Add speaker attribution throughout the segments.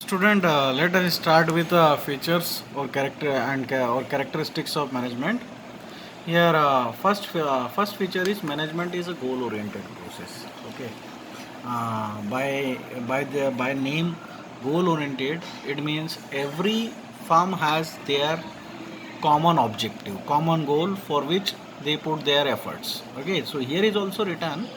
Speaker 1: Student, let us start with features or character and or characteristics of management. Here, first feature is management is a goal-oriented process. Okay, by name goal-oriented, it means every firm has their common objective, common goal for which they put their efforts. Okay, so here is also written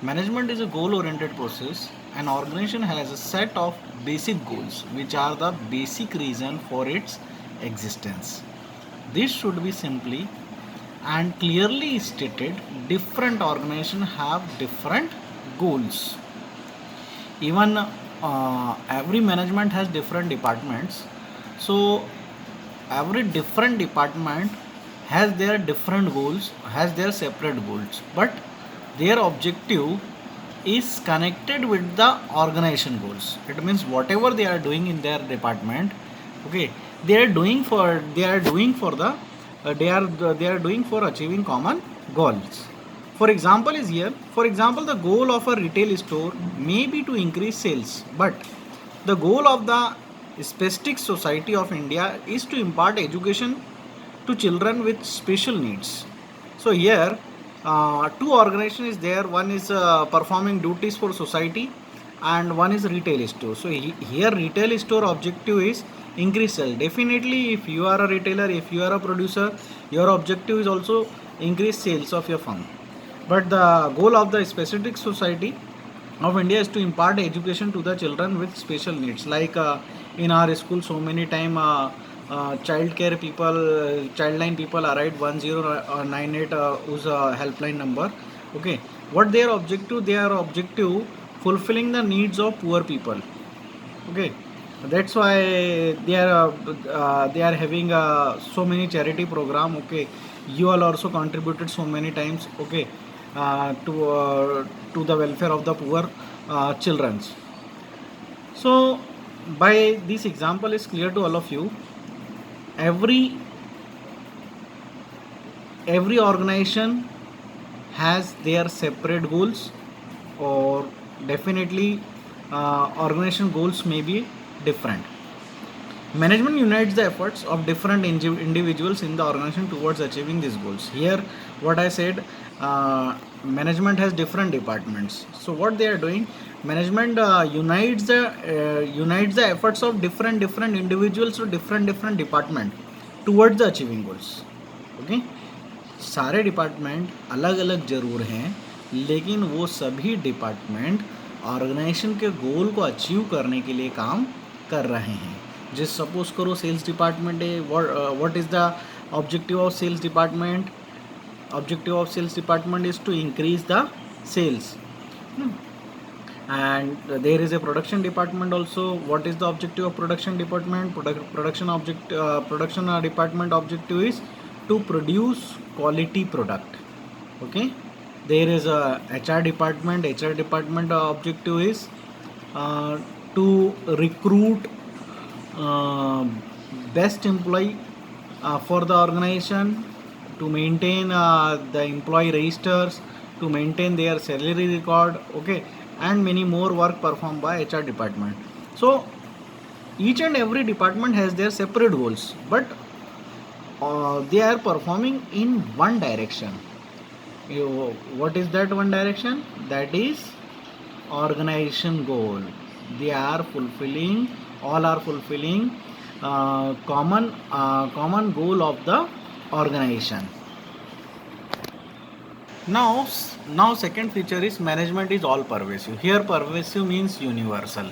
Speaker 1: management is a goal oriented process. An organization has a set of basic goals which are the basic reason for its existence. This should be simply and clearly stated. Different organizations have different goals. Even every management has different departments, so every different department has their different goals, has their separate goals, but their objective is connected with the organization goals. It means whatever they are doing in their department, okay, they are doing for achieving common goals. For example is here. For example, the goal of a retail store may be to increase sales, but the goal of the Spastic Society of India is to impart education to children with special needs. So here, two organizations is there. One is performing duties for society, and one is retail store. So here, retail store objective is increase sale. Definitely, if you are a retailer, if you are a producer, your objective is also increase sales of your firm. But the goal of the Spastic Society of India is to impart education to the children with special needs. Like in our school, so many time child care people, childline people arrived 1098 whose helpline number. Okay, what their objective? Their objective fulfilling the needs of poor people. Okay, that's why they are having so many charity program. Okay, you all also contributed so many times. Okay, to the welfare of the poor children. So by this example is clear to all of you. Every every organization has their separate goals, or definitely organization goals may be different. Management unites the efforts of different individuals in the organization towards achieving these goals. Here, what I said, management has different departments. So what they are doing, management unites the efforts of different individuals or different department towards the achieving goals. Okay, सारे department अलग अलग ज़रूर हैं, लेकिन वो सभी department organisation के गोल को अचीव करने के लिए काम कर रहे हैं. जस्ट सपोज करो सेल्स डिपार्टमेंट है. What is the objective of sales department? Objective of sales department is to increase the sales. And there is a production department also. What is the objective of production department? Production department objective is to produce quality product. Okay, there is a HR department. HR department objective is to recruit best employee for the organization, to maintain the employee registers, to maintain their salary record. Okay, and many more work performed by HR department. So each and every department has their separate goals, but they are performing in one direction. What is that one direction? That is organization goal. They are fulfilling, all are fulfilling common goal of the organization. Now second feature is management is all pervasive. Here pervasive means universal.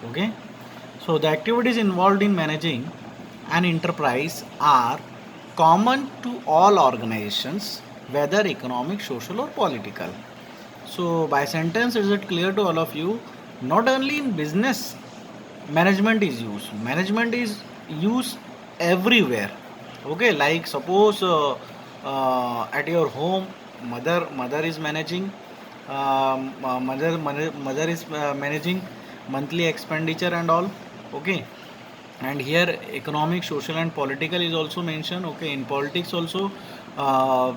Speaker 1: Okay, so the activities involved in managing an enterprise are common to all organizations, whether economic, social or political. So by sentence is it clear to all of you? Not only in business management is used everywhere. Okay, like suppose at your home, mother is managing, mother is managing monthly expenditure and all. Okay, and here economic, social and political is also mentioned. Okay, in politics also uh,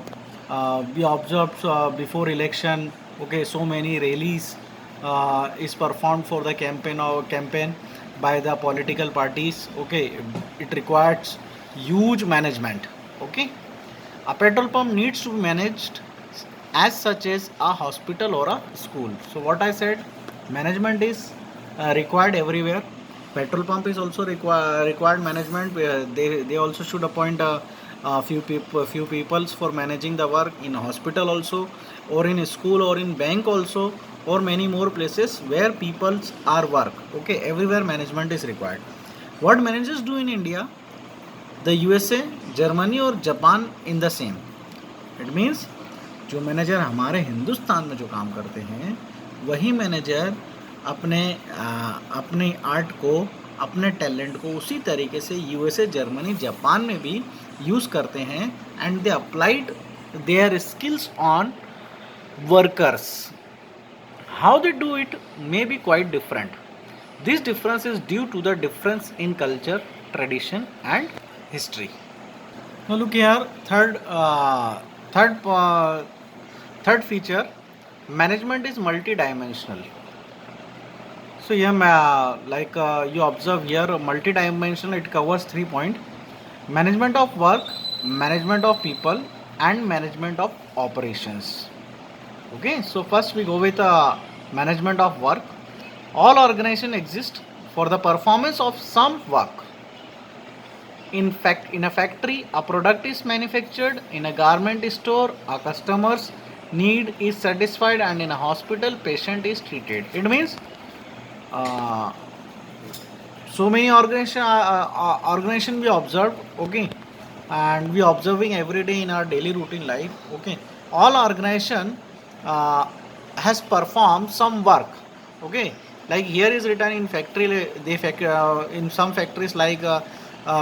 Speaker 1: we observe before election. Okay, so many rallies is performed for the campaign. by the political parties. Okay, it requires huge management. Okay, a petrol pump needs to be managed as such as a hospital or a school. So what I said, management is required everywhere. Petrol pump is also required management. They also should appoint a few peoples for managing the work in hospital also, or in a school, or in bank also, or many more places where peoples are work. Okay, everywhere management is required. What managers do in India, the USA, Germany or Japan in the same. It means जो manager हमारे हिंदुस्तान में जो काम करते हैं वही manager अपने art को, अपने टैलेंट को उसी तरीके से यूएसए, जर्मनी, जापान में भी यूज़ करते हैं and they applied their skills on workers. How they do it may be quite different. This difference is due to the difference in culture, tradition and history. Now look here, third feature, management is multidimensional. So here, you observe here, multidimensional, it covers 3 points: management of work, management of people, and management of operations. Okay, so first we go with management of work. All organization exist for the performance of some work. In fact, in a factory, a product is manufactured. In a garment store, a customer's need is satisfied, and in a hospital, patient is treated. It means so many organization we observe. Okay, and we observing every day in our daily routine life. Okay, all organization has performed some work. Okay, like here is written in factory, in some factories like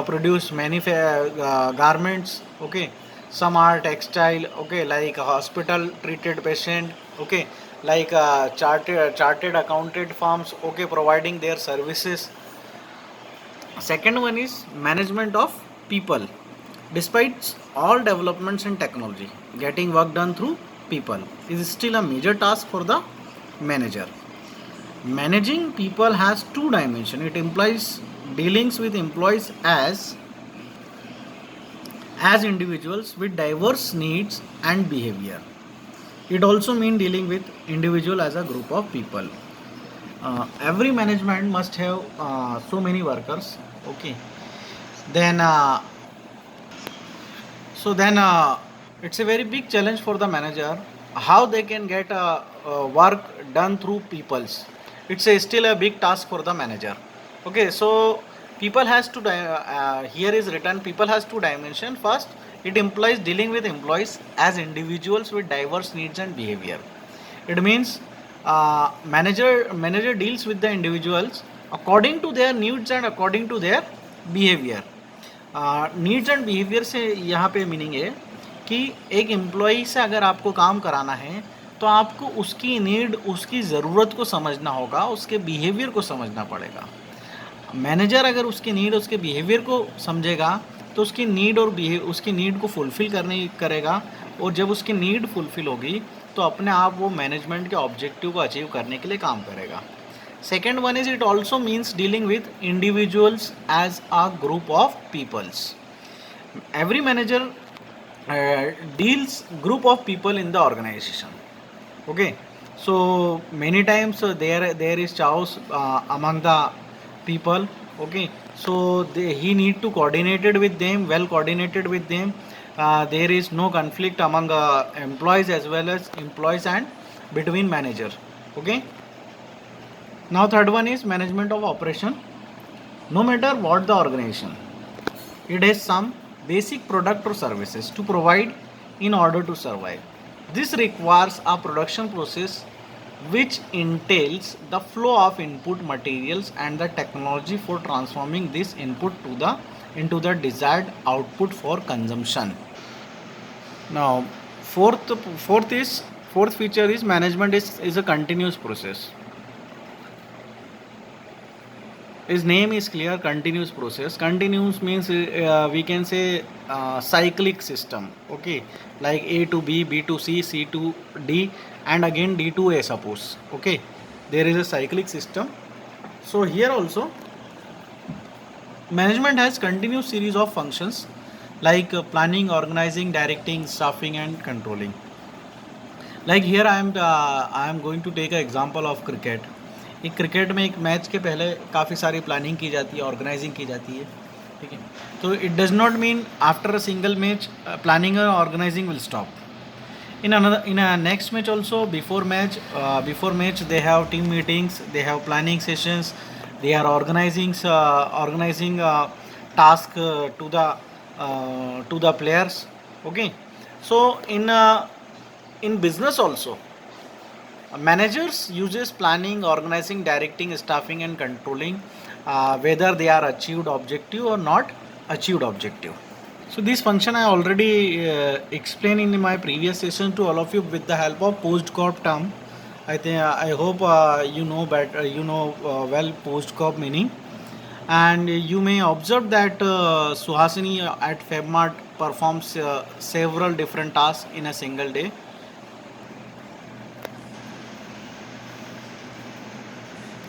Speaker 1: produce many garments. Okay, some are textile. Okay, like a hospital treated patient. Okay, like chartered accounted firms. Okay, providing their services. Second one is management of people. Despite all developments in technology, getting work done through people is still a major task for the manager. Managing people has two dimensions. It implies dealings with employees as individuals with diverse needs and behavior. It also means dealing with individual as a group of people. Every management must have so many workers. Okay, then it's a very big challenge for the manager how they can get work done through peoples. It's still a big task for the manager. Okay, so people has to here is written, people has two dimension. First, it implies dealing with employees as individuals with diverse needs and behavior. It means manager deals with the individuals according to their needs and according to their behavior. Needs and behaviour से यहाँ पे meaning है कि एक employee से अगर आपको काम कराना है तो आपको उसकी नीड, उसकी ज़रूरत को समझना होगा, उसके बिहेवियर को समझना पड़ेगा. मैनेजर अगर उसकी नीड, उसके बिहेवियर को समझेगा तो उसकी नीड और उसकी नीड को फुलफ़िल करेगा, और जब उसकी नीड फुलफ़िल होगी तो अपने आप वो मैनेजमेंट के ऑब्जेक्टिव को अचीव करने के लिए काम करेगा. Second one is, it also means dealing with individuals as a group of peoples. Every manager deals group of people in the organization. Okay, so many times there is chaos among the people. Okay, so he need to coordinated with them, well coordinated with them. There is no conflict among employees as well as employees and between manager. Okay. Now third one is management of operation. No matter what the organization, it has some basic product or services to provide in order to survive. This requires a production process which entails the flow of input materials and the technology for transforming this input into the desired output for consumption. Now fourth feature is management is a continuous process. His name is clear, continuous process. Continuous means we can say cyclic system. Okay, like A to B, B to C, C to D, and again D to A, suppose. Okay, there is a cyclic system. So here also Management has continuous series of functions like planning, organizing, directing, staffing, and controlling. Like here I am going to take an example of cricket. एक cricket में एक match के पहले काफ़ी सारी planning की जाती है, ऑर्गेनाइजिंग की जाती है, ठीक है. तो it does not mean after a single match planning और organizing will stop. In a next match also, before match they have team meetings, they have planning sessions, they are organizing task to the players. Okay, so in business also, managers uses planning, organizing, directing, staffing, and controlling whether they are achieved objective or not achieved objective. So this function I already explained in my previous session to all of you with the help of post-corp term. I hope you know better, well post-corp meaning, and you may observe that Suhasini at FebMart performs several different tasks in a single day.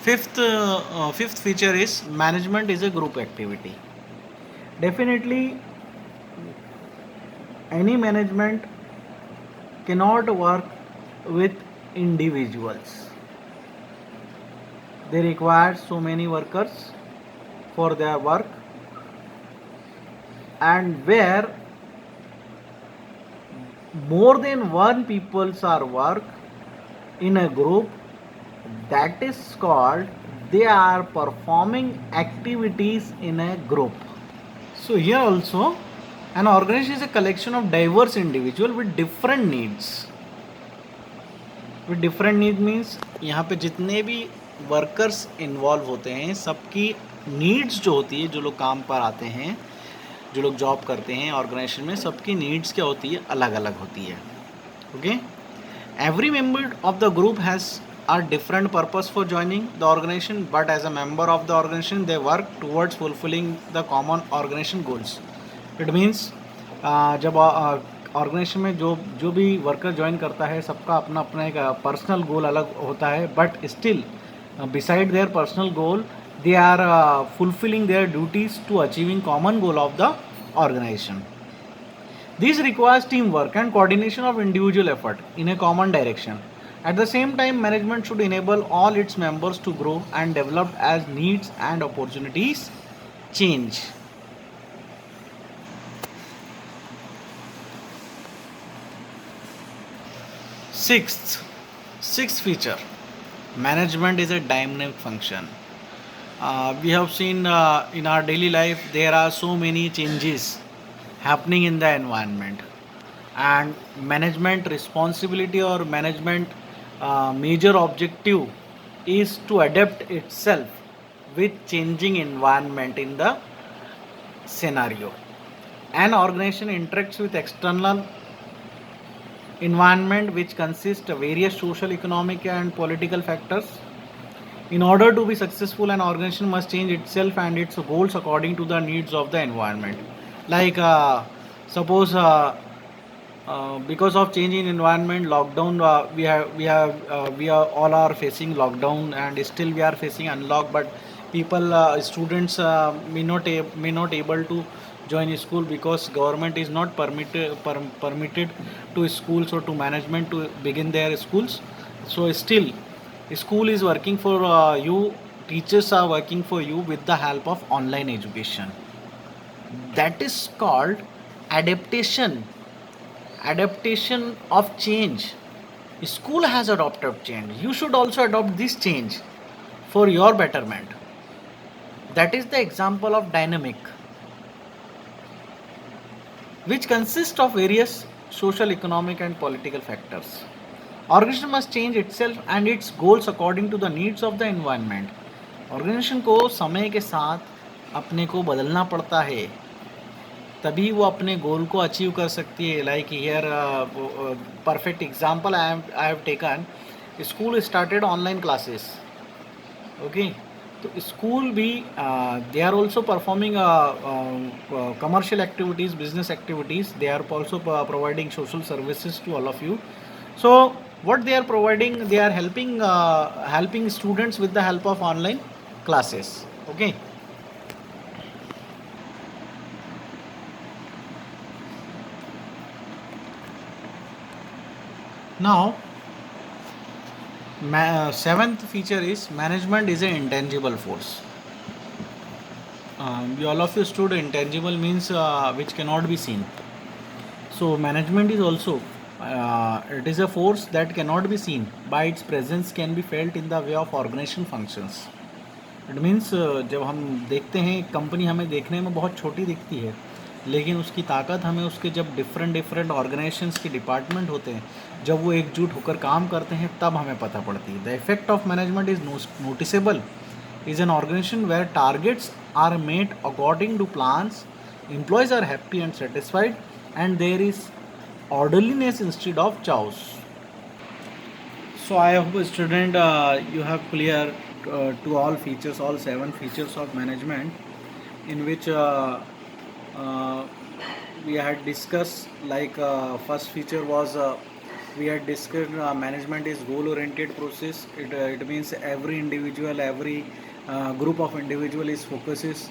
Speaker 1: Fifth feature is management is a group activity. Definitely, any management cannot work with individuals. They require so many workers for their work, and where more than one peoples are work in a group, that is called they are performing activities in a group. So here also, an organization is a collection of diverse individuals with different needs. With different needs means यहाँ पे जितने भी workers involve होते हैं सबकी needs जो होती है, जो लोग काम पर आते हैं, जो लोग जॉब करते हैं ऑर्गेनाइजेशन में, सबकी नीड्स क्या होती है, अलग अलग होती है. Okay, every member of the group has a different purpose for joining the organization, but as a member of the organization they work towards fulfilling the common organization goals. It means जब organisation में जो जो भी worker join करता है सबका अपना अपना एक पर्सनल गोल अलग होता है, but still beside their personal goal they are fulfilling their duties to achieving common goal of the organization. This requires teamwork and coordination of individual effort in a common direction. At the same time, management should enable all its members to grow and develop as needs and opportunities change. Sixth feature, management is a dynamic function. We have seen in our daily life there are so many changes happening in the environment, and management responsibility or management major objective is to adapt itself with changing environment in the scenario. An organization interacts with external environment which consists of various social, economic, and political factors. In order to be successful, an organization must change itself and its goals according to the needs of the environment. Like suppose because of changing environment, lockdown, we are all are facing lockdown, and still we are facing unlock. But people, students may not able to join school because government is not permitted to schools or to management to begin their schools. So still school is working for you, teachers are working for you with the help of online education. That is called adaptation of change. School has adopted change, you should also adopt this change for your betterment. That is the example of dynamic, which consists of various social, economic, and political factors. Organization must change itself and its goals according to the needs of the environment. Organisation को समय के साथ अपने को बदलना पड़ता है, तभी वो अपने गोल को अचीव कर सकती है. Like here perfect example I have taken, school started online classes. Okay, तो स्कूल भी they are also performing commercial activities, business activities. They are also providing social services to all of you. So what they are providing, they are helping students with the help of online classes. Okay, Now, seventh feature is management is an intangible force. All of you stood intangible means which cannot be seen. So management is also it is a force that cannot be seen. By its presence can be felt in the way of organization functions. It means जब हम देखते हैं company हमें देखने में बहुत छोटी दिखती है, लेकिन उसकी ताकत हमें उसके जब डिफरेंट डिफरेंट ऑर्गेनाइजेशंस के डिपार्टमेंट होते हैं, जब वो एकजुट होकर काम करते हैं, तब हमें पता पड़ती है. The effect of management is noticeable is an organization where targets are met according to plans, employees are happy and satisfied, and there is orderliness instead of chaos. So I hope student you have clear to all features, all 7 features of management, in which uh, we had discussed, like first feature was we had discussed management is goal oriented process. It means every individual, every group of individual is focuses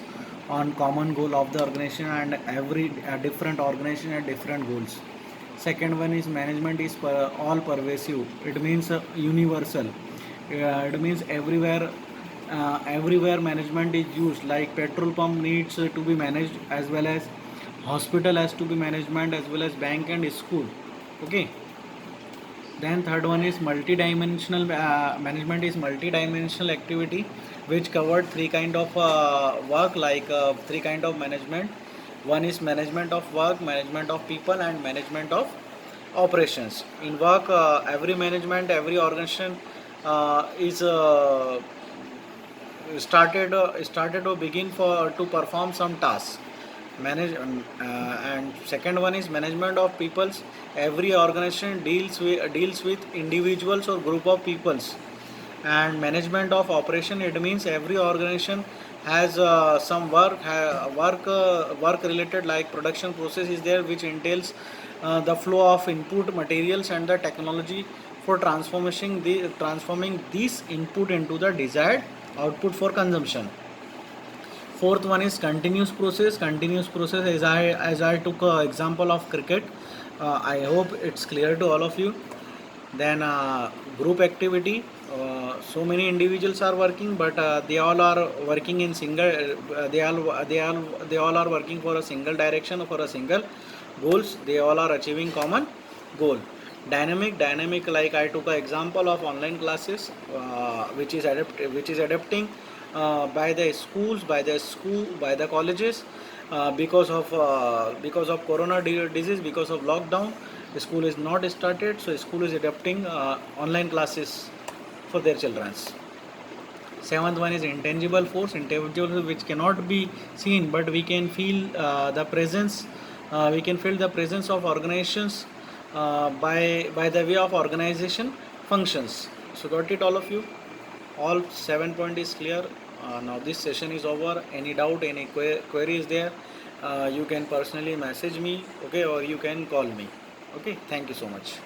Speaker 1: on common goal of the organization, and every different organization had different goals. Second one is management is all pervasive. It means universal. It means everywhere management is used. Like petrol pump needs to be managed, as well as hospital has to be management, as well as bank and school. Okay. Then third one is multi-dimensional management is multi-dimensional activity, which covered three kind of work, like three kind of management. One is management of work, management of people, and management of operations. In work, every management, every organization is started to begin for to perform some tasks. And second one is management of peoples. Every organization deals with individuals or group of peoples. And management of operation, it means every organization has some work related, like production process is there, which entails the flow of input materials and the technology for transforming these input into the desired output for consumption. Fourth one is continuous process. Continuous process, as I took an example of cricket. I hope it's clear to all of you. Then group activity. So many individuals are working, but they all are working in single. They all are working for a single direction or for a single goals. They all are achieving common goal. Dynamic. Like I took an example of online classes, which is adapting by the schools, by the colleges, because of corona disease, because of lockdown. The school is not started, so school is adapting online classes for their children. Seventh one is intangible force. Intangible, which cannot be seen, but we can feel the presence. We can feel the presence of organizations by the way of organization functions. So got it, all of you? All 7 point is clear. Now this session is over. Any doubt, any query is there, you can personally message me, okay, or you can call me. Okay, thank you so much.